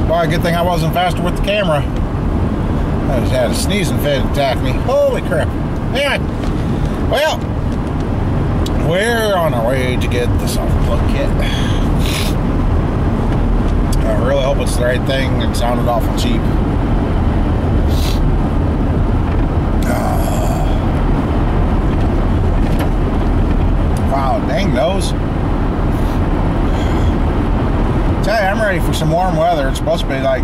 Well, good thing I wasn't faster with the camera. I just had a sneezing fit attack me. Holy crap. Anyway, well, we're on our way to get the soft plug kit. I really hope it's the right thing. It sounded awful cheap. Wow, dang nose. Tell you, I'm ready for some warm weather. It's supposed to be like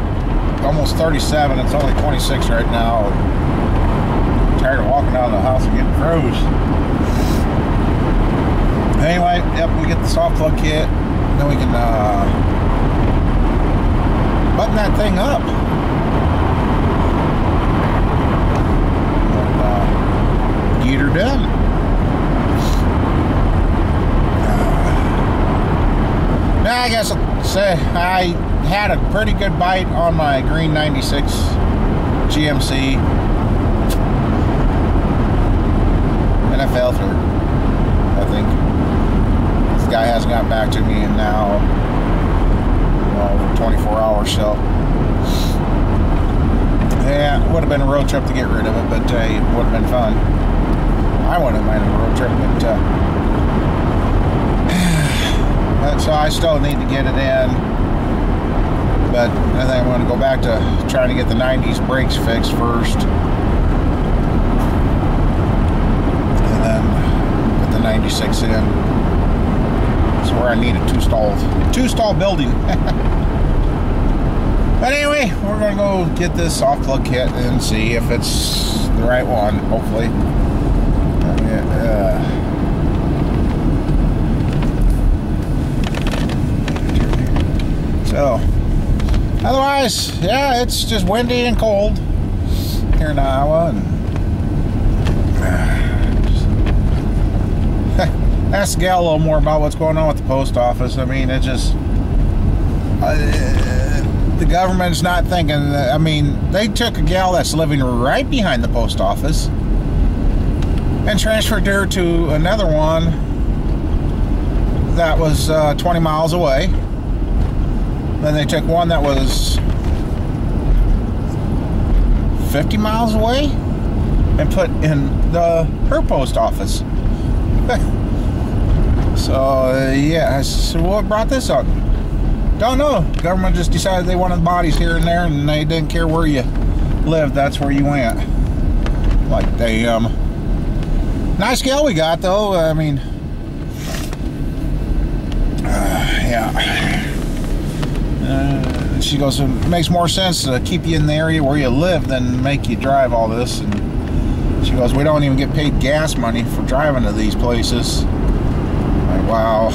almost 37. It's only 26 right now. I'm tired of walking out of the house and getting froze. Anyway, yep, we get the soft plug kit. Then we can button that thing up. And, get her done. Now I guess I'll say I had a pretty good bite on my green 96 GMC, and I fell through. I think this guy hasn't gotten back to me in now over 24 hours. So yeah, it would have been a road trip to get rid of it, but it would have been fun. I wouldn't have minded a road trip, but so I still need to get it in, but I think I'm going to go back to trying to get the 90s brakes fixed first, and then put the 96 in. That's where I need a two-stall building. But anyway, we're going to go get this soft plug kit and see if it's the right one, hopefully. So, otherwise, yeah, it's just windy and cold here in Iowa. And ask Gal a little more about what's going on with the post office. I mean, it just the government's not thinking. I mean, they took a gal that's living right behind the post office and transferred her to another one that was 20 miles away. Then they took one that was 50 miles away and put in her post office. So yeah, so what brought this up? Don't know. Government just decided they wanted bodies here and there, and they didn't care where you lived. That's where you went. Like, damn. Nice gal we got, though. I mean, yeah. She goes, it makes more sense to keep you in the area where you live than make you drive all this. And she goes, we don't even get paid gas money for driving to these places. Like, wow.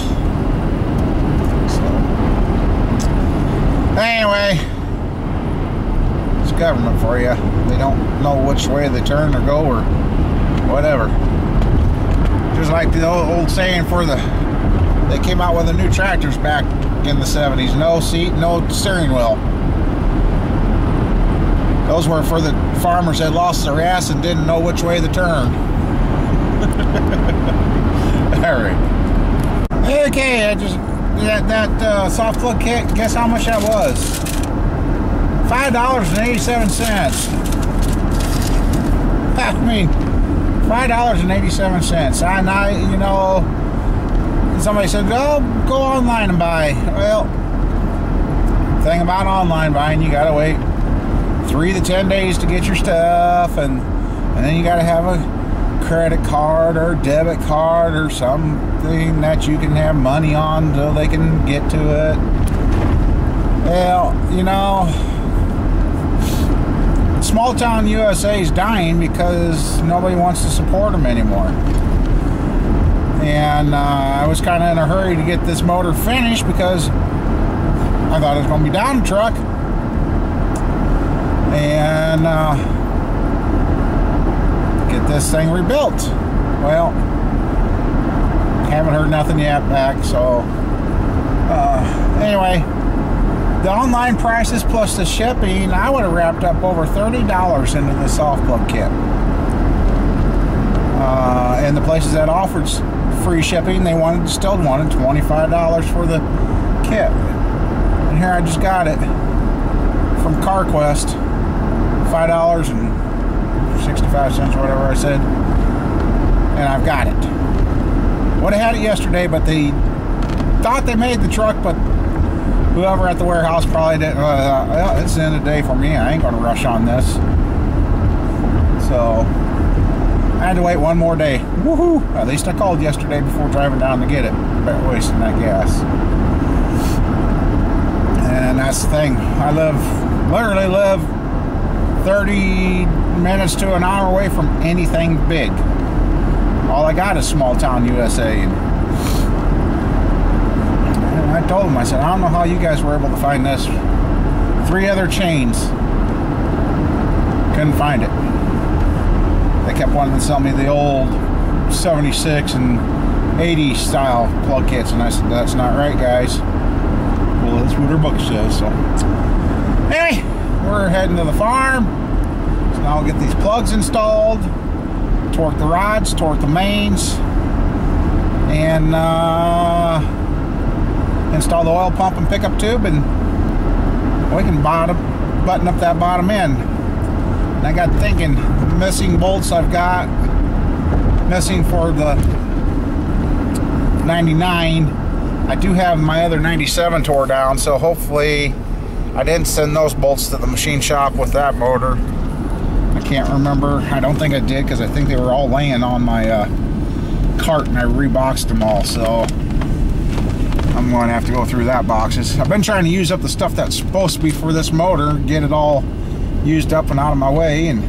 So, anyway, it's government for you. They don't know which way they turn or go or whatever. Just like the old saying for they came out with the new tractors back in the 70s. No seat, no steering wheel. Those were for the farmers that lost their ass and didn't know which way to turn. Alright. Okay, I just that soft plug kit, guess how much that was? $5.87. I mean, $5.87. And I, you know, somebody said, oh, go online and buy. Well, thing about online buying, you gotta wait 3 to 10 days to get your stuff, and then you gotta have a credit card or debit card or something that you can have money on until they can get to it. Well, you know, small town USA is dying because nobody wants to support them anymore. And I was kind of in a hurry to get this motor finished because I thought it was going to be down the truck. And get this thing rebuilt. Well, haven't heard nothing yet back. So anyway, the online prices plus the shipping, I would have wrapped up over $30 into the soft plug kit. And the places that offered free shipping, they still wanted $25 for the kit. And here I just got it. from CarQuest, $5.65 or whatever I said, and I've got it. Would have had it yesterday, but they thought they made the truck, but whoever at the warehouse probably didn't. Well, it's the end of the day for me. I ain't gonna rush on this, so I had to wait one more day. Woohoo! At least I called yesterday before driving down to get it. Better wasting that gas. And that's the thing. I literally live 30 minutes to an hour away from anything big. All I got is small town USA. And I told them, I said, I don't know how you guys were able to find this. 3 other chains. Couldn't find it. They kept wanting to sell me the old 76 and 80 style plug kits, and I said, that's not right, guys. Well, that's what our book says. So anyway, we're heading to the farm. So now I'll get these plugs installed, torque the rods, torque the mains, and install the oil pump and pickup tube, and we can button up that bottom end. And I got thinking, missing bolts I've got missing for the 99. I do have my other 97 tore down, so hopefully I didn't send those bolts to the machine shop with that motor. I can't remember. I don't think I did, because I think they were all laying on my cart and I reboxed them all, so I'm going to have to go through that boxes. I've been trying to use up the stuff that's supposed to be for this motor, get it all used up and out of my way, and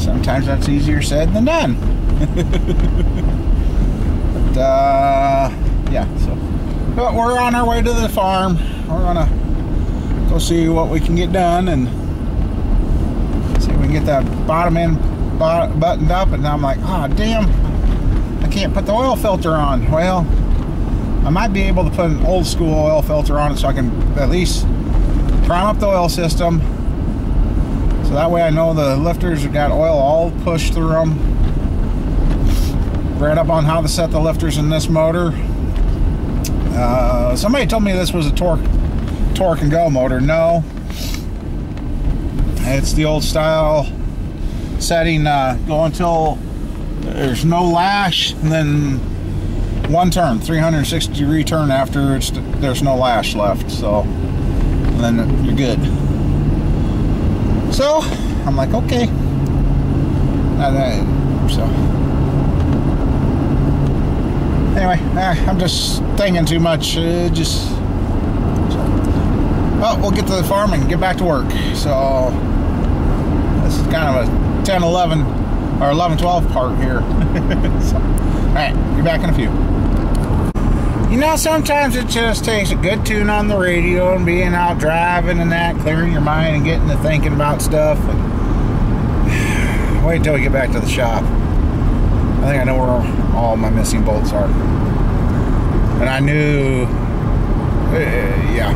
sometimes that's easier said than done. But yeah, but we're on our way to the farm. We're gonna go see what we can get done and see if we can get that bottom end buttoned up. And I'm like, oh damn, I can't put the oil filter on. Well, I might be able to put an old school oil filter on it, so I can at least prime up the oil system, so that way I know the lifters have got oil all pushed through them. Read up on how to set the lifters in this motor. Somebody told me this was a torque and go motor. No, it's the old style setting. Go until there's no lash, and then one turn, 360 degree turn after there's no lash left. So then you're good. So I'm like, okay. So anyway, I'm just thinking too much. Well, we'll get to the farm and get back to work. So this is kind of a 10-11 or 11-12 part here. So, all right, be back in a few. You know, sometimes it just takes a good tune on the radio and being out driving and that, clearing your mind and getting to thinking about stuff. And wait until we get back to the shop. I think I know where all my missing bolts are. And I knew, yeah,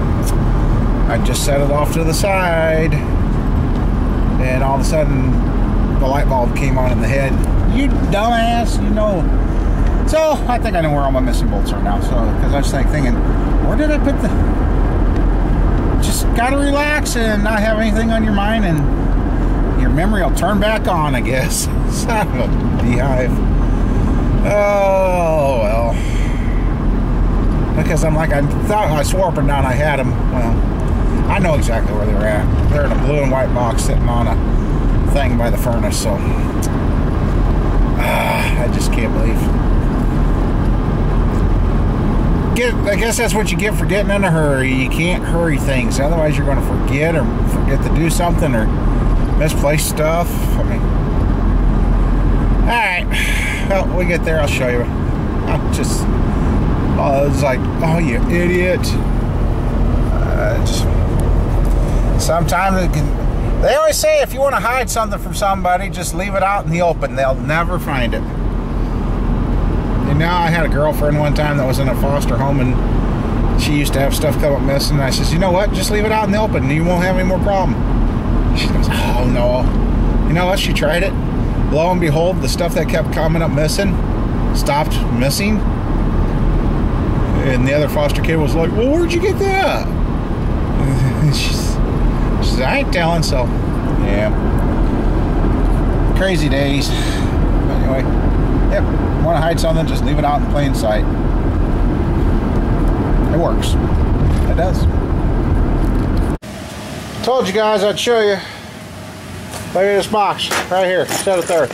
I just set it off to the side, and all of a sudden the light bulb came on in the head. You dumbass, you know. So I think I know where all my missing bolts are now. So because I was like thinking, where did I put the? Just gotta relax and not have anything on your mind, and your memory will turn back on, I guess. Son of a beehive. Oh well. Because I'm like, I thought I swore up and down I had them. Well, I know exactly where they're at. They're in a blue and white box sitting on a thing by the furnace. So I just can't believe. I guess that's what you get for getting in a hurry. You can't hurry things, otherwise you're going to forget to do something or misplace stuff. I mean, all right. Well, when we get there, I'll show you. It's like, oh, you idiot. Sometimes they always say if you want to hide something from somebody, just leave it out in the open. They'll never find it. And now I had a girlfriend one time that was in a foster home, and she used to have stuff come up missing. And I says, you know what? Just leave it out in the open, and you won't have any more problem. She goes, oh, no. You know what? She tried it. Lo and behold, the stuff that kept coming up missing stopped missing. And the other foster kid was like, well, where'd you get that? She said, I ain't telling, so yeah. Crazy days. Anyway, yep, want to hide something, just leave it out in plain sight. It works. It does. Told you guys I'd show you. Look at this box right here. Set it there.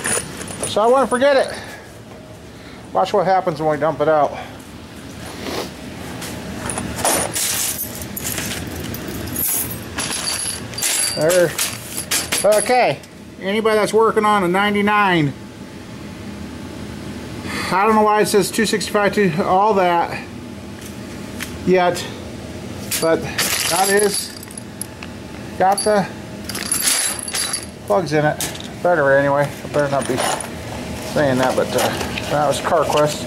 So I wouldn't forget it. Watch what happens when we dump it out. There. Okay. Anybody that's working on a 99, I don't know why it says 265 to all that yet, but that is got the plugs in it. Better anyway. I better not be saying that, but that was CarQuest.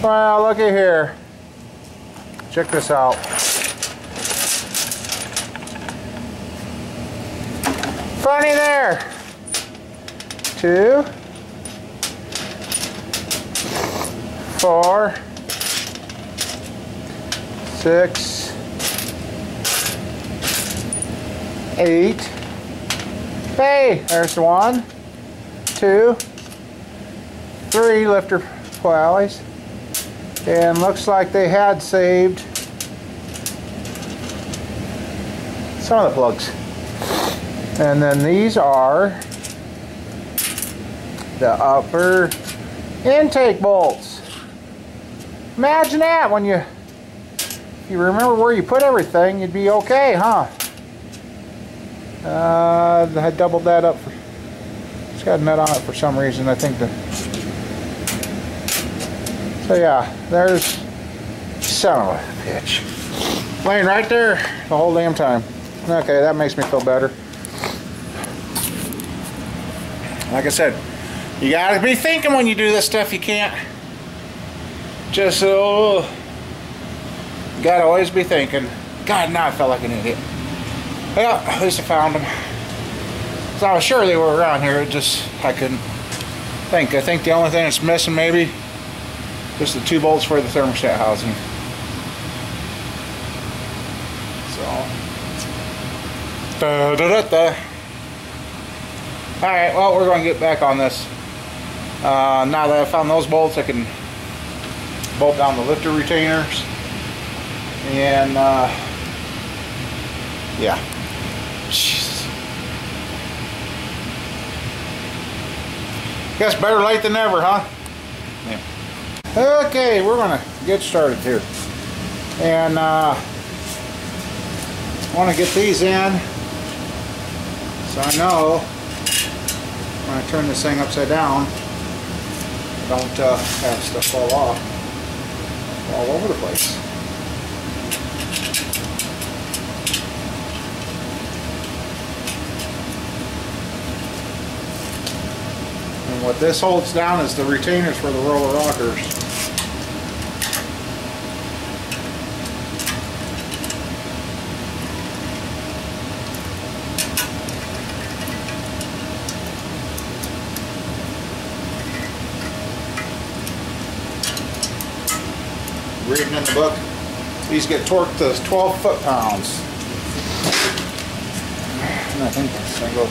Well, looky here. Check this out. Funny there. 2, 4, 6, 8. Hey, there's the 1, 2, 3 lifter pulleys. And looks like they had saved some of the plugs. And then these are the upper intake bolts. Imagine that, when you remember where you put everything, you'd be okay, huh? I doubled that up. It's got a nut on it for some reason, I think. So yeah, there's son of a bitch. Laying right there the whole damn time. Okay, that makes me feel better. Like I said, you gotta be thinking when you do this stuff. You can't just, you gotta always be thinking. God, now I felt like an idiot. Well, at least I found them. So I was sure they were around here, it just, I couldn't think. I think the only thing that's missing maybe, just the 2 bolts for the thermostat housing. So, alright, well, we're going to get back on this. Now that I found those bolts, I can bolt down the lifter retainers. And, yeah. Jesus. Guess better late than never, huh? Yeah. Okay, we're going to get started here. And, I want to get these in. So I know when I turn this thing upside down, I don't have stuff fall off all over the place. And what this holds down is the retainers for the roller rockers. Reading in the book, these get torqued to 12 foot-pounds. And I think that's going to go.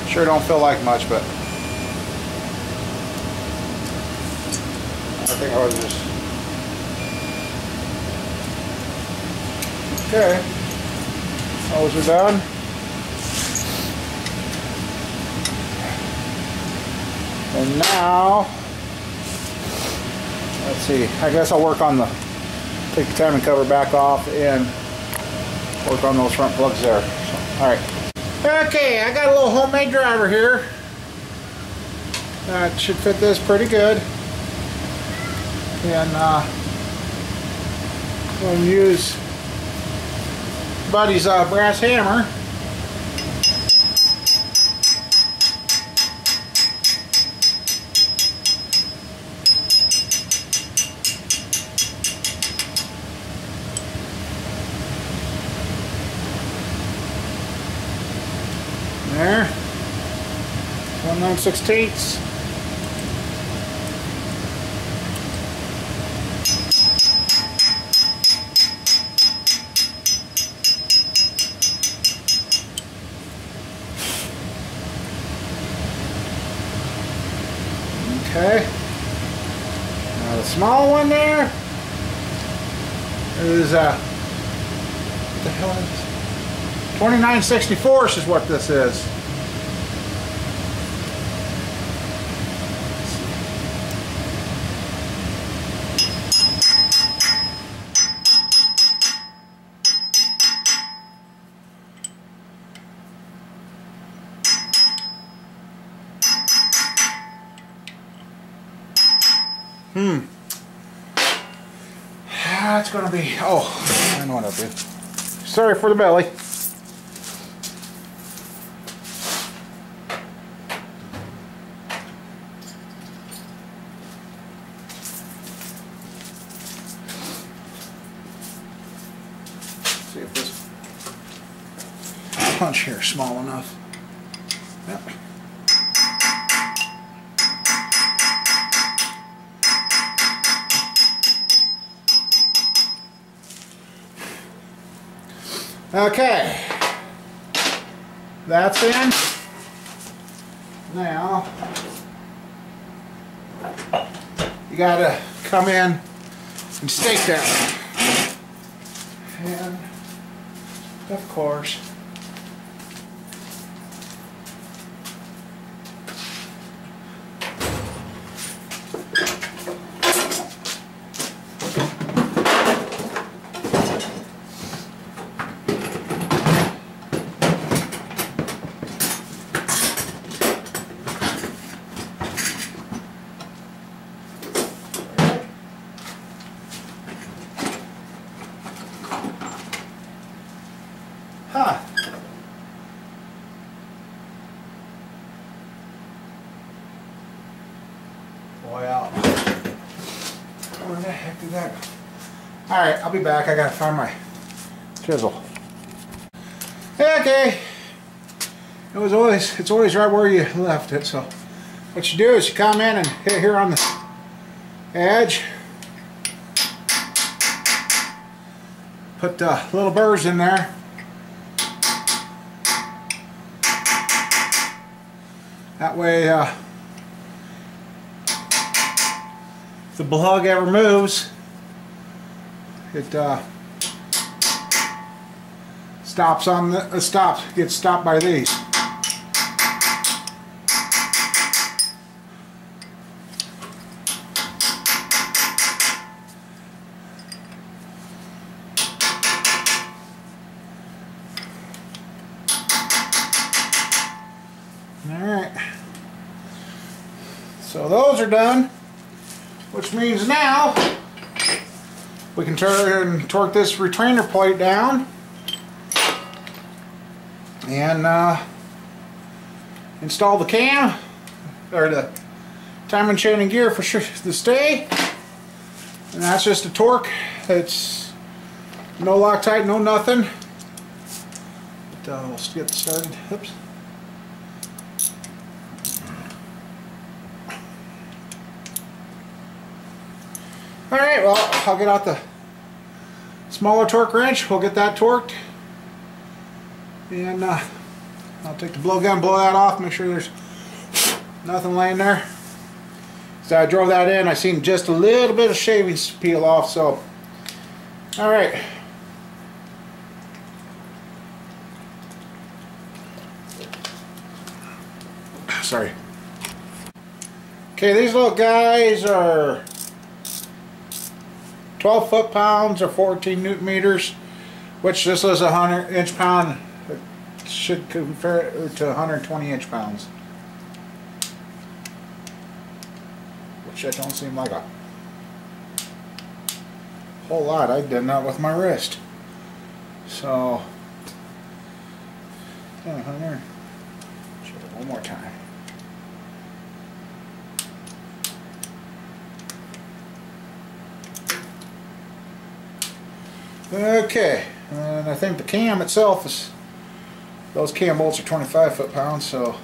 Sure don't feel like much, but I think I was just. Okay, those are done. And now, let's see, I guess I'll work on take the timing cover back off and work on those front plugs there. So, alright. Okay, I got a little homemade driver here. That should fit this pretty good. And we'll use Buddy's brass hammer. there. 1 9/16. Okay. Now the small one there is what the hell is this? 29/64 is what this is. That's gonna be, oh, I know what I'll do. Sorry for the belly. See if this punch here is small enough. Yep. Okay, that's in. Now, you gotta come in and stake that. And, of course, well, where the heck did that go? Alright, I'll be back. I gotta find my chisel. Okay. It's always right where you left it, so what you do is you come in and hit here on the edge. Put little burrs in there. That way, if the plug ever moves, it stops on the gets stopped by these. Alright, so those are done, which means now we can turn and torque this retrainer plate down and install the cam or the timing chain and gear for sure to stay. And that's just a torque. It's no Loctite, no nothing. But we'll get started. Oops. Alright, well, I'll get out the smaller torque wrench, we'll get that torqued, and I'll take the blow gun, blow that off, make sure there's nothing laying there. So I drove that in, I seen just a little bit of shavings peel off, so alright. Sorry. Okay, these little guys are 12 foot-pounds or 14 newton meters, which this is a 100 inch-pound. It should compare it to 120 inch-pounds, which that don't seem like a whole lot. I did that with my wrist. So, 100. Show it one more time. Okay, and I think the cam itself is Those cam bolts are 25 foot-pounds, so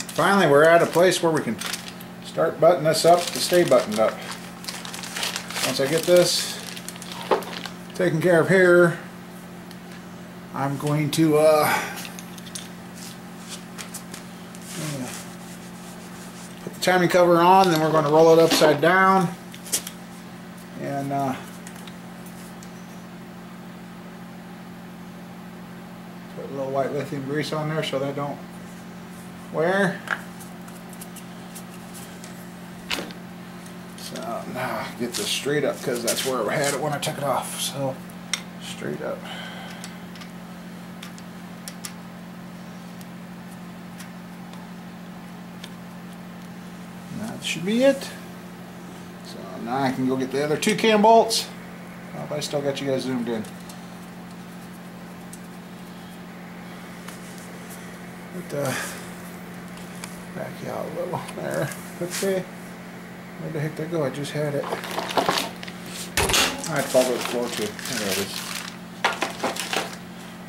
finally we're at a place where we can start buttoning this up to stay buttoned up. Once I get this taken care of here, I'm going to put the timing cover on, then we're going to roll it upside down and put a little white lithium grease on there so that don't wear. So now get this straight up because that's where I had it when I took it off. So straight up. That should be it. So now I can go get the other two cam bolts. I hope I still got you guys zoomed in. But, back you out a little there. Okay. Where the heck did that go? I just had it. I had to fall to the floor too. There it is.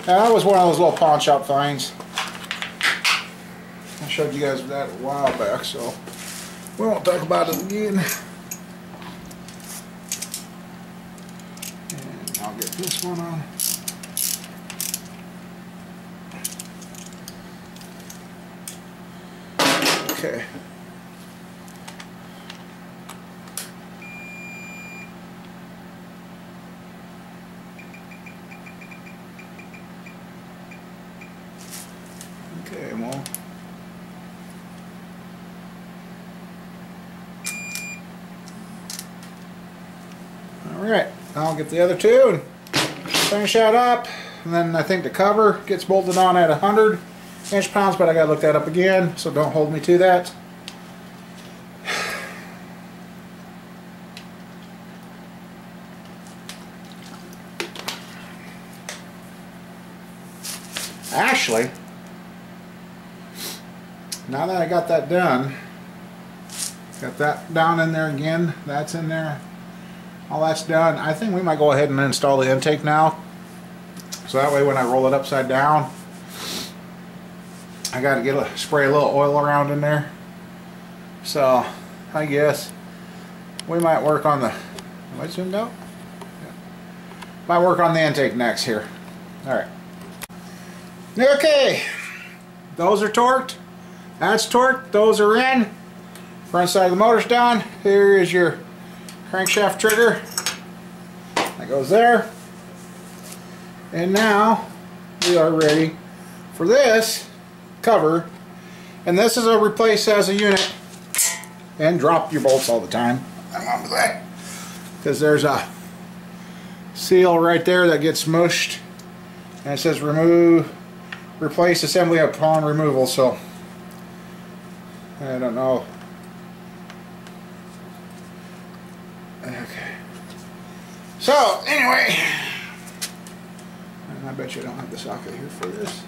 That was one of those little pawn shop finds. I showed you guys that a while back, so we won't talk about it again. And I'll get this one on. Okay. Okay, well. Alright, I'll get the other two and finish that up. And then I think the cover gets bolted on at 100 inch-pounds, but I gotta look that up again, so don't hold me to that. Actually, now that I got that done, got that down in there again, that's in there, all that's done, I think we might go ahead and install the intake now. So that way when I roll it upside down, I got to spray a little oil around in there. So I guess we might work on the, am I zoomed out? Yeah. Might work on the intake next here. Alright. Okay. Those are torqued. That's torqued. Those are in. Front side of the motor's done. Here is your crankshaft trigger. That goes there. And now we are ready for this cover, and this is a replace as a unit, and drop your bolts all the time. Remember that, because there's a seal right there that gets smushed, and it says replace assembly upon removal. So I don't know. Okay. So anyway, and I bet you I don't have the socket here for this.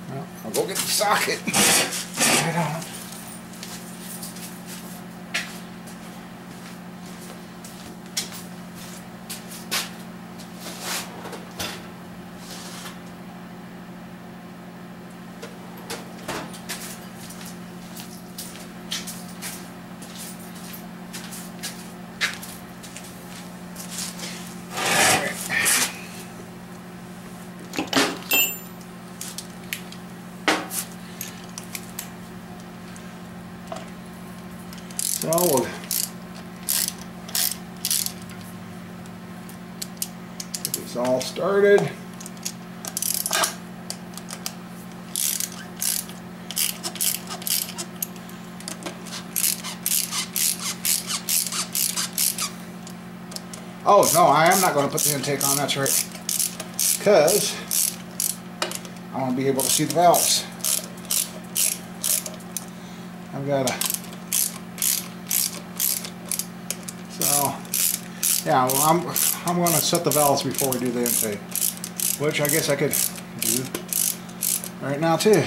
Well, I'll go get the socket. I don't. So we'll get this all started. Oh no, I am not going to put the intake on, that's right, because I want to be able to see the valves. I've got to. So, yeah, well, I'm going to set the valves before we do the intake, which I guess I could do right now too.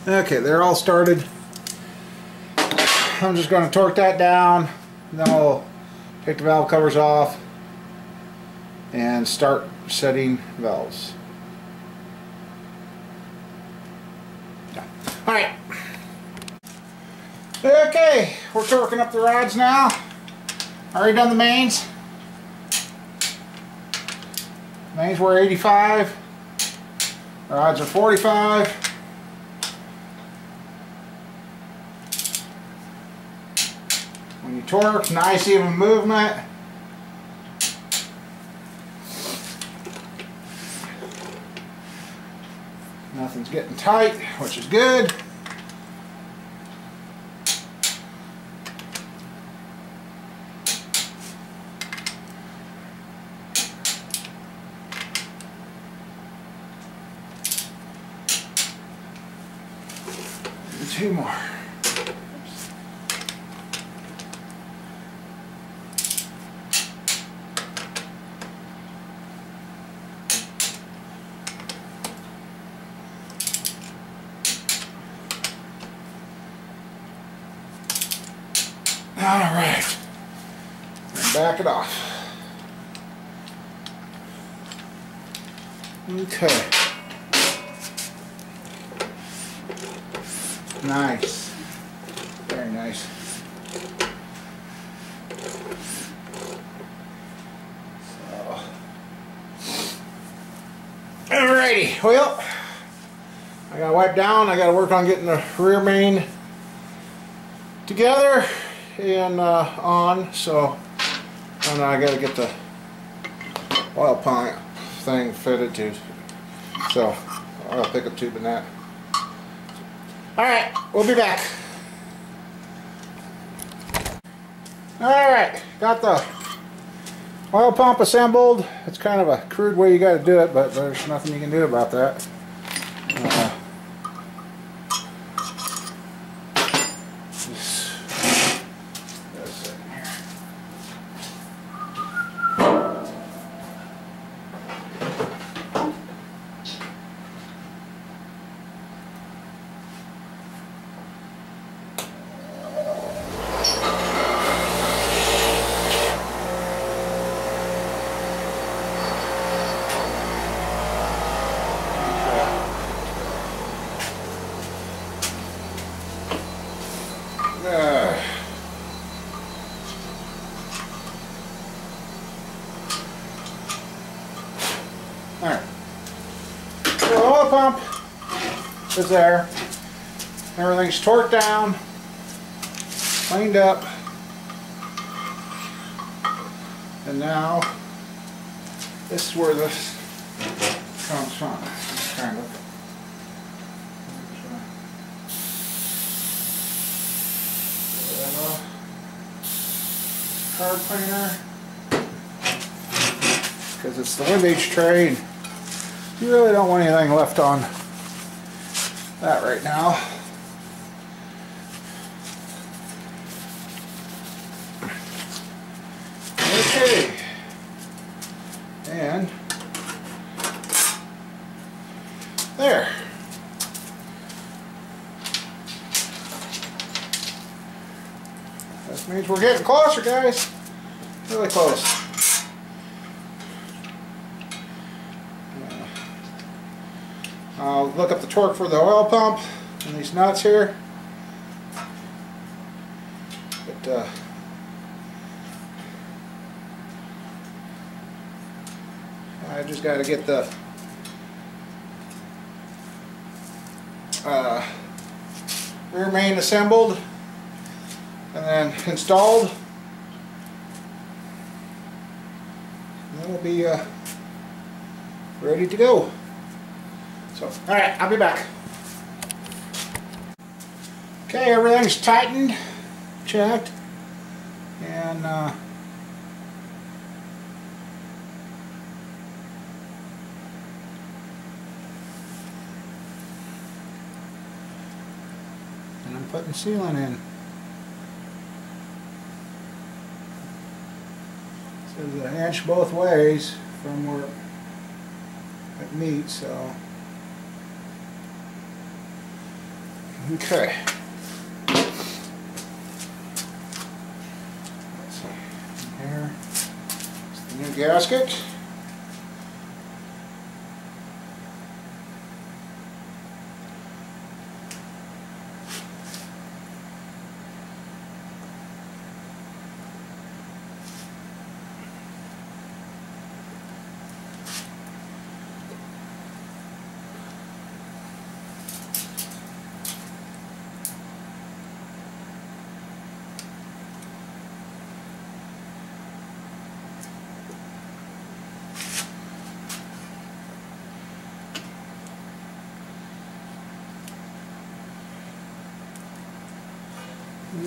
Okay, they're all started. I'm just going to torque that down, then I'll take the valve covers off and start setting valves. Alright. Okay, we're torquing up the rods now. Already done the mains. Mains were 85. Rods are 45. When you torque, nice even movement. Nothing's getting tight, which is good. Two more. All right, and back it off. Okay. Nice. Very nice. So. Alrighty, well, I gotta wipe down. I gotta work on getting the rear main together and on, so and I gotta get the oil pump thing fitted too, so I'll pick up tube and that. Alright, we'll be back. Alright, got the oil pump assembled. It's kind of a crude way you gotta do it, but there's nothing you can do about that. Alright, so the oil pump is there, everything's torqued down, cleaned up, and now this is where this comes from, kind of. Card cleaner, because it's the windage tray, and you really don't want anything left on that right now. Okay, and there. That means we're getting closer, guys. Really close. I'll look up the torque for the oil pump and these nuts here. But I just got to get the rear main assembled and then installed. And then we'll be ready to go. So, alright, I'll be back. Okay, everything's tightened, checked, and I'm putting sealant in. So there's an inch both ways from where it meets, so Okay. Here is the new gasket.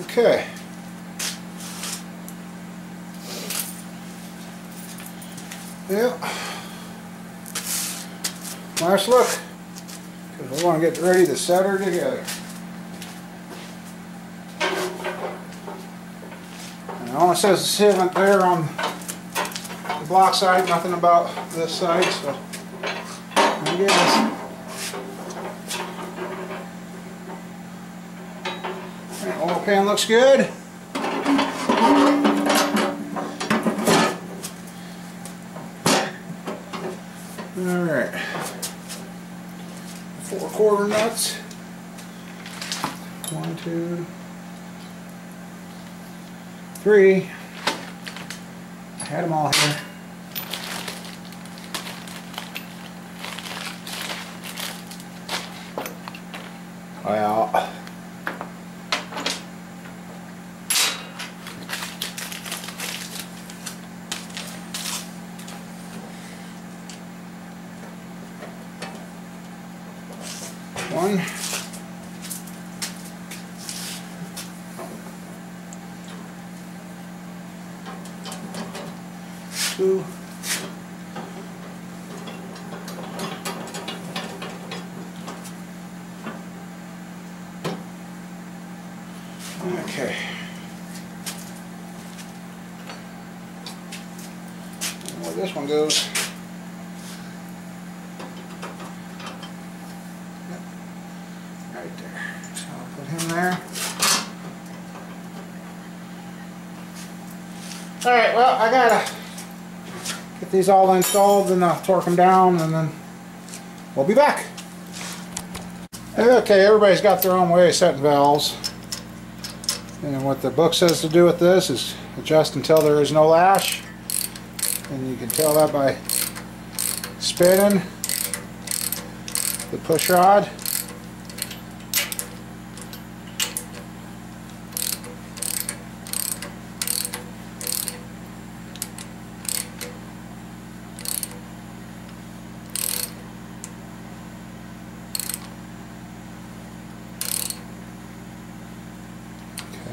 Okay. Yeah. Last look, because we want to get ready to set her together. And it only says the sealant there on the block side, nothing about this side, so I guess. Oil pan looks good. Alright. 4/4 nuts. 1, 2, 3. I had them all here. Well, one, two, okay. And where this one goes. Right there. So I'll put him there. Alright, well, I gotta get these all installed and I'll torque them down and then we'll be back. Okay, everybody's got their own way of setting valves. And what the book says to do with this is adjust until there is no lash. And you can tell that by spinning the push rod.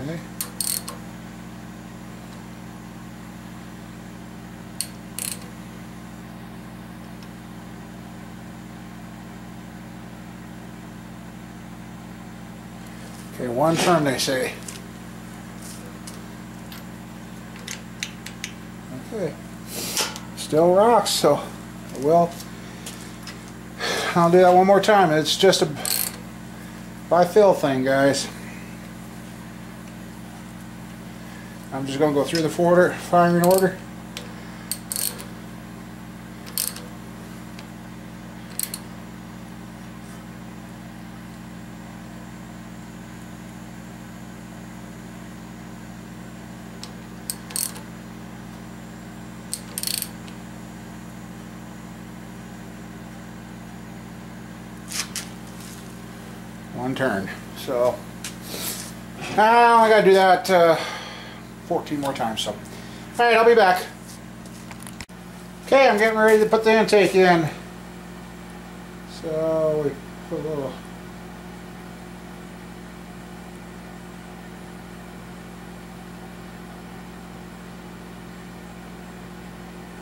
Okay. Okay, one turn they say. Okay. Still rocks, so I'll do that one more time. It's just a by feel thing, guys. I'm just going to go through the firing order. One turn. So I got to do that 14 more times. So, alright, I'll be back. Okay, I'm getting ready to put the intake in. So we put a little.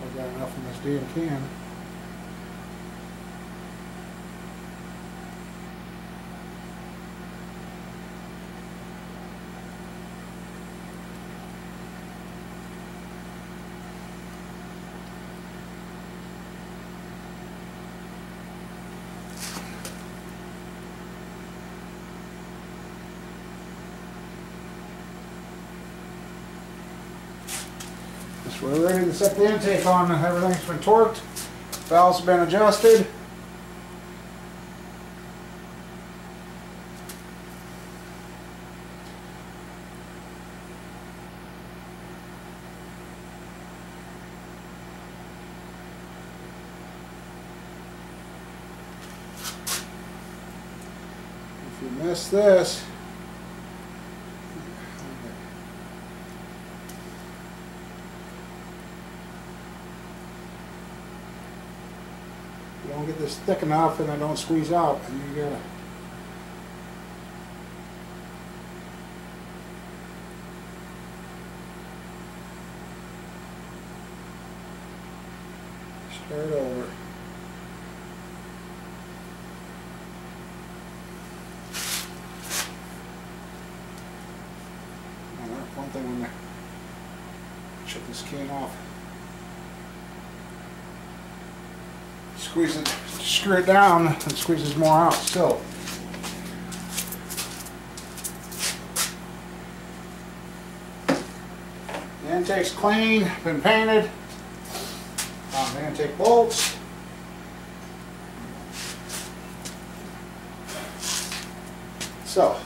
I've got enough in this damn can. So we're ready to set the intake on. Everything's been torqued. Valves have been adjusted. If you miss this, you don't get this thick enough and I don't squeeze out, and you gotta start over. Now, that's one thing when I shut this can off. Squeeze it, screw it down, and squeezes more out still. The intake's clean, been painted. The intake bolts. So,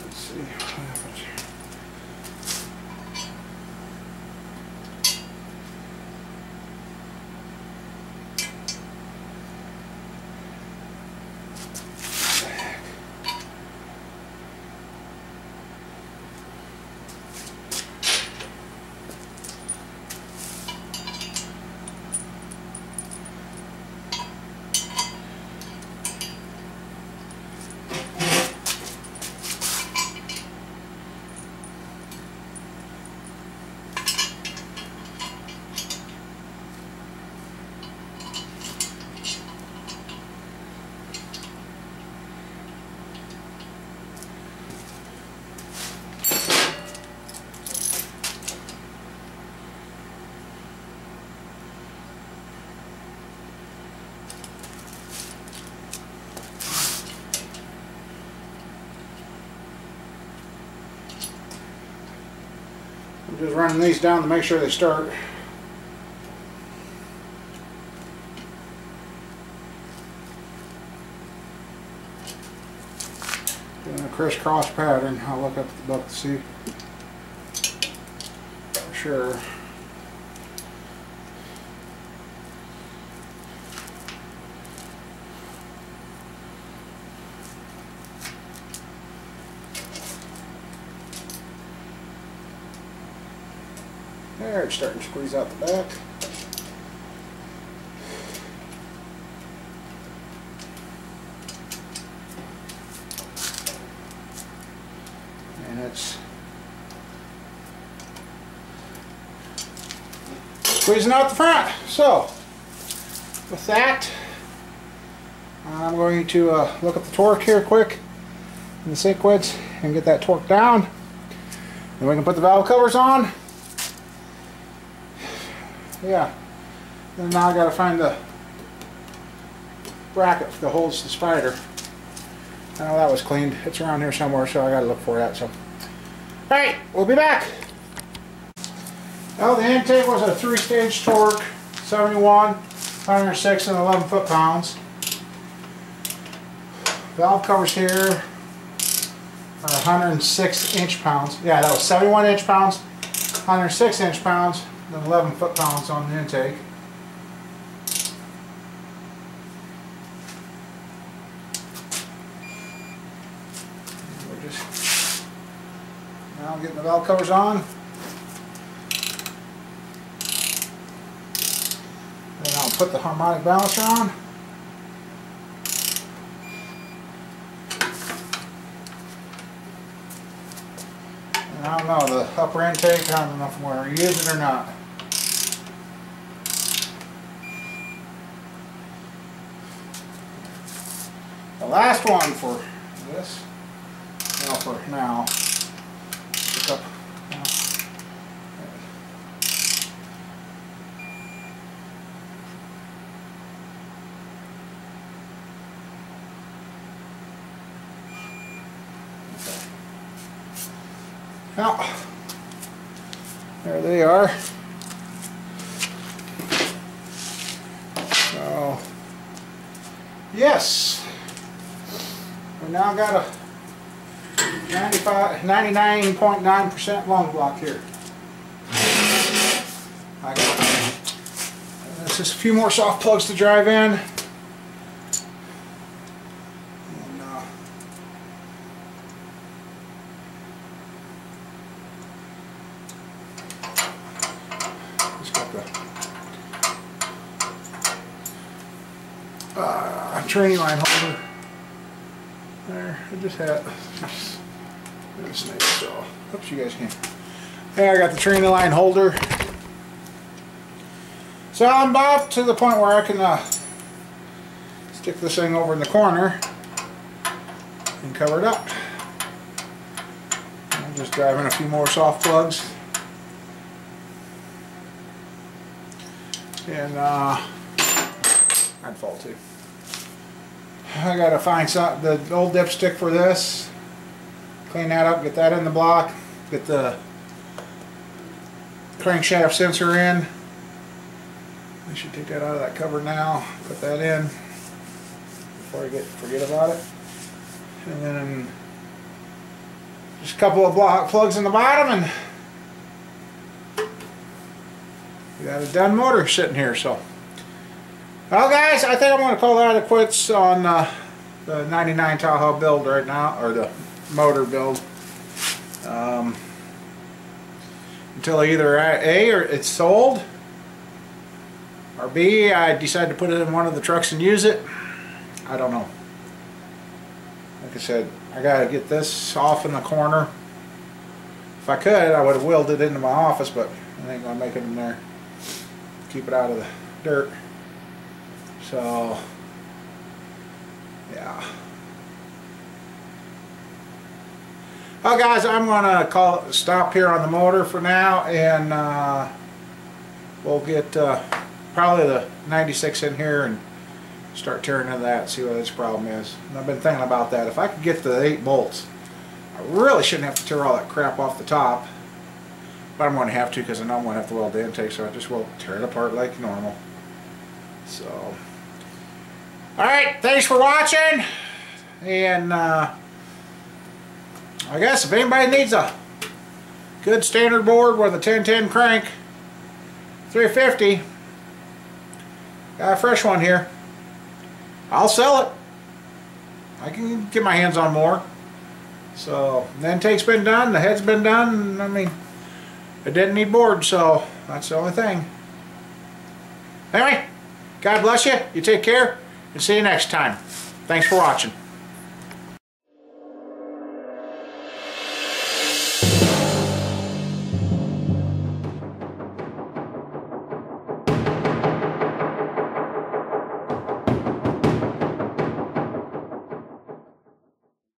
let's see what happens here. I'm just running these down to make sure they start. Doing a crisscross pattern. I'll look up at the book to see for sure. There, it's starting to squeeze out the back. And it's squeezing out the front. So, with that, I'm going to look at the torque here quick in the sequence and get that torque down. Then we can put the valve covers on. Yeah, and now I gotta find the bracket that holds the spider. I know that was cleaned. It's around here somewhere, so I gotta look for that. So, alright, we'll be back. Well, the intake was a 3-stage torque, 71, 106, and 11 foot-pounds. Valve covers here are 106 inch-pounds. Yeah, that was 71 inch-pounds, 106 inch-pounds. Then 11 foot-pounds on the intake. We're just now getting the valve covers on. Then I'll put the harmonic balancer on. And I don't know, the upper intake, I don't know if I'm going to use it or not. The last one for this. Well, for now, pick up. Now, there they are. So, yes, we now got a 99.9% lung block here. I got just a few more soft plugs to drive in. Training line holder there. I just had this nice, so oops, you guys can. Yeah, I got the training line holder. So I'm about to the point where I can stick this thing over in the corner and cover it up. I'm just driving a few more soft plugs, and I'd fall too. I gotta find the old dipstick for this, clean that up, get that in the block, get the crankshaft sensor in. I should take that out of that cover now, put that in before I forget about it. And then just a couple of plugs in the bottom, and we got a done motor sitting here. So, well guys, I think I'm going to call that a quits on the 99 Tahoe build right now, or the motor build. Until either A, or it's sold, or B, I decide to put it in one of the trucks and use it. I don't know. Like I said, I got to get this off in the corner. If I could, I would have wheeled it into my office, but I ain't going to make it in there. Keep it out of the dirt. So, yeah. Well guys, I'm going to stop here on the motor for now, and we'll get probably the 96 in here and start tearing into that and see what this problem is. And I've been thinking about that. If I could get the 8 bolts, I really shouldn't have to tear all that crap off the top, but I'm going to have to, because I know I'm going to have to weld the intake, so I just will tear it apart like normal. So, alright, thanks for watching, and I guess if anybody needs a good standard board with a 1010 crank, 350, got a fresh one here. I'll sell it. I can get my hands on more. So, the intake's been done, the head's been done, I mean, it didn't need board, so that's the only thing. Anyway, God bless you, you take care, and see you next time. Thanks for watching.